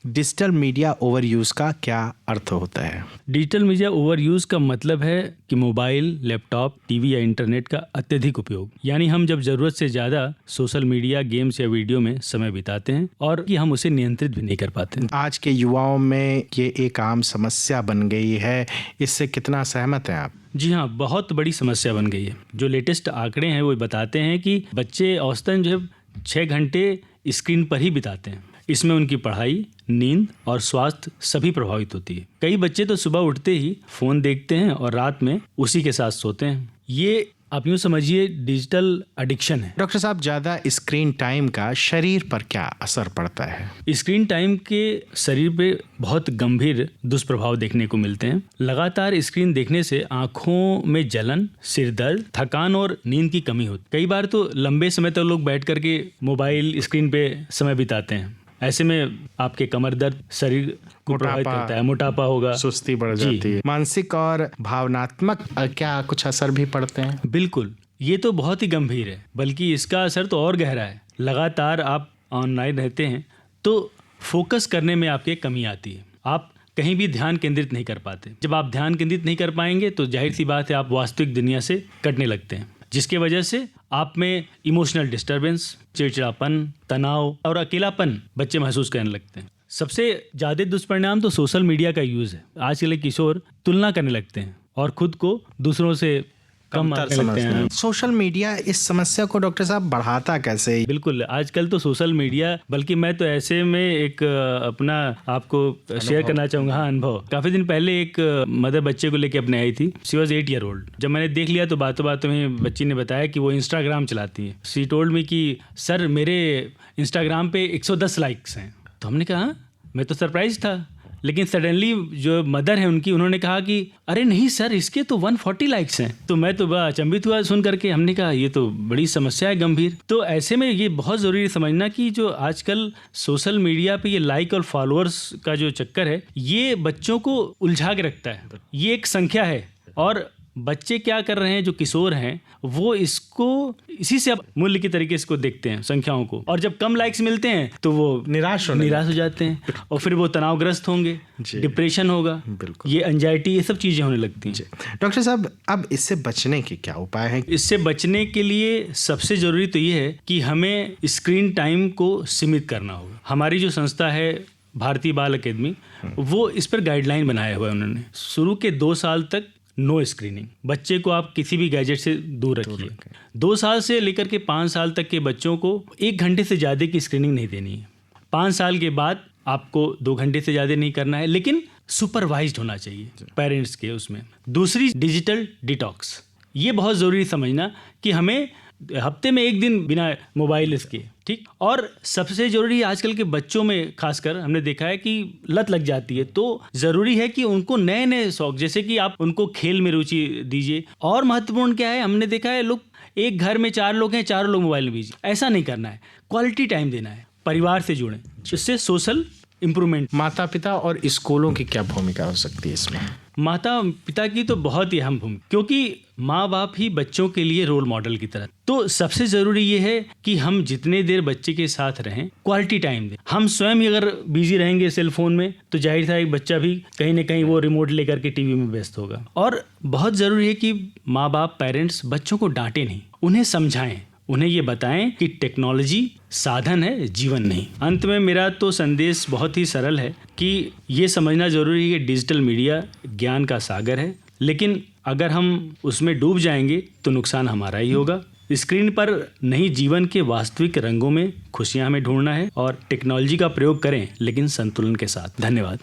Digital media over use का क्या अर्थ होता है? डिजिटल मीडिया ओवर यूज का मतलब है कि मोबाइल, लैपटॉप, टीवी या इंटरनेट का अत्यधिक उपयोग, यानी हम जब जरूरत से ज्यादा सोशल मीडिया, गेम्स या वीडियो में समय बिताते हैं और कि हम उसे नियंत्रित भी नहीं कर पाते। आज के युवाओं में ये एक आम समस्या बन गई है, इससे कितना सहमत हैं आप? जी हाँ, बहुत बड़ी समस्या बन गई है। जो लेटेस्ट आंकड़े हैं वो बताते हैं कि बच्चे औसतन जो है 6 घंटे स्क्रीन पर ही बिताते हैं। इसमें उनकी पढ़ाई, नींद और स्वास्थ्य सभी प्रभावित होती है। कई बच्चे तो सुबह उठते ही फ़ोन देखते हैं और रात में उसी के साथ सोते हैं। ये आप यूँ समझिए डिजिटल एडिक्शन है। डॉक्टर साहब, ज़्यादा स्क्रीन टाइम का शरीर पर क्या असर पड़ता है? स्क्रीन टाइम के शरीर पे बहुत गंभीर दुष्प्रभाव देखने को मिलते हैं। लगातार स्क्रीन देखने से आंखों में जलन, सिर दर्द, थकान और नींद की कमी होती है। कई बार तो लंबे समय तक लोग बैठ करके मोबाइल स्क्रीन पे समय बिताते हैं। ऐसे में आपके कमर दर्द, शरीर को प्रभावित करता है, मोटापा होगा, सुस्ती बढ़ जाती है। मानसिक और भावनात्मक क्या कुछ असर भी पड़ते हैं? बिल्कुल, ये तो बहुत ही गंभीर है, बल्कि इसका असर तो और गहरा है। लगातार आप ऑनलाइन रहते हैं तो फोकस करने में आपके कमी आती है। आप कहीं भी ध्यान केंद्रित नहीं कर पाते। जब आप ध्यान केंद्रित नहीं कर पाएंगे तो जाहिर सी बात है आप वास्तविक दुनिया से कटने लगते हैं, जिसके वजह से आप में इमोशनल डिस्टर्बेंस, चिड़चिड़ापन, तनाव और अकेलापन बच्चे महसूस करने लगते हैं। सबसे ज़्यादा दुष्परिणाम तो सोशल मीडिया का यूज़ है। आजकल के किशोर तुलना करने लगते हैं और खुद को दूसरों से कम समझते हैं। सोशल मीडिया इस समस्या को डॉक्टर साहब बढ़ाता कैसे? बिल्कुल, आजकल तो सोशल मीडिया, बल्कि मैं तो ऐसे में एक अपना आपको शेयर करना चाहूँगा। हाँ, अनुभव। काफ़ी दिन पहले एक मदर बच्चे को लेके अपने आई थी। She was 8 year old. जब मैंने देख लिया तो बातों बातों में बच्ची ने बताया कि वो इंस्टाग्राम चलाती है। शी टोल्ड मी कि सर मेरे इंस्टाग्राम पे 110 लाइक्स हैं। तो हमने कहा, मैं तो सरप्राइज था। लेकिन सडनली जो मदर है उनकी, उन्होंने कहा कि अरे नहीं सर, इसके तो 140 लाइक्स हैं। तो मैं तो बड़ा अचंभित हुआ सुन करके। हमने कहा ये तो बड़ी समस्या है, गंभीर। तो ऐसे में ये बहुत ज़रूरी समझना कि जो आजकल सोशल मीडिया पे ये लाइक और फॉलोअर्स का जो चक्कर है, ये बच्चों को उलझा के रखता है। ये एक संख्या है और बच्चे क्या कर रहे हैं, जो किशोर हैं वो इसको इसी से अब मूल्य की तरीके से इसको देखते हैं, संख्याओं को। और जब कम लाइक्स मिलते हैं तो वो निराश हो जाते हैं और फिर वो तनावग्रस्त होंगे, डिप्रेशन होगा, ये एंजाइटी, ये सब चीज़ें होने लगती हैं। डॉक्टर साहब, अब इससे बचने के क्या उपाय हैं? इससे बचने के लिए सबसे ज़रूरी तो ये है कि हमें स्क्रीन टाइम को सीमित करना होगा। हमारी जो संस्था है भारतीय बाल अकेदमी, वो इस पर गाइडलाइन बनाया हुआ है उन्होंने। शुरू के 2 साल तक नो स्क्रीनिंग, बच्चे को आप किसी भी गैजेट से दूर रखिए। 2 साल से लेकर के 5 साल तक के बच्चों को 1 घंटे से ज़्यादा की स्क्रीनिंग नहीं देनी है। 5 साल के बाद आपको 2 घंटे से ज़्यादा नहीं करना है, लेकिन सुपरवाइज्ड होना चाहिए पेरेंट्स के उसमें। दूसरी, डिजिटल डिटॉक्स। ये बहुत ज़रूरी समझना कि हमें हफ्ते में 1 दिन बिना मोबाइल इसके, ठीक। और सबसे ज़रूरी आजकल के बच्चों में खासकर हमने देखा है कि लत लग जाती है। तो ज़रूरी है कि उनको नए नए शौक, जैसे कि आप उनको खेल में रुचि दीजिए। और महत्वपूर्ण क्या है, हमने देखा है लोग एक घर में 4 लोग हैं, 4 लोग मोबाइल में बिजी। ऐसा नहीं करना है, क्वालिटी टाइम देना है, परिवार से जुड़ें, इससे सोशल इम्प्रूवमेंट। माता पिता और स्कूलों की क्या भूमिका हो सकती है इसमें? माता पिता की तो बहुत ही अहम भूमिका, क्योंकि माँ बाप ही बच्चों के लिए रोल मॉडल की तरह। तो सबसे ज़रूरी ये है कि हम जितने देर बच्चे के साथ रहें, क्वालिटी टाइम दें। हम स्वयं ही अगर बिजी रहेंगे सेल फोन में तो जाहिर था एक बच्चा भी कहीं ना कहीं वो रिमोट लेकर के टीवी में व्यस्त होगा। और बहुत ज़रूरी है कि माँ बाप, पेरेंट्स बच्चों को डांटें नहीं, उन्हें समझाएं, उन्हें ये बताएं कि टेक्नोलॉजी साधन है, जीवन नहीं। अंत में मेरा तो संदेश बहुत ही सरल है कि ये समझना ज़रूरी है कि डिजिटल मीडिया ज्ञान का सागर है, लेकिन अगर हम उसमें डूब जाएंगे तो नुकसान हमारा ही होगा। स्क्रीन पर नहीं, जीवन के वास्तविक रंगों में खुशियां हमें ढूंढना है और टेक्नोलॉजी का प्रयोग करें, लेकिन संतुलन के साथ। धन्यवाद।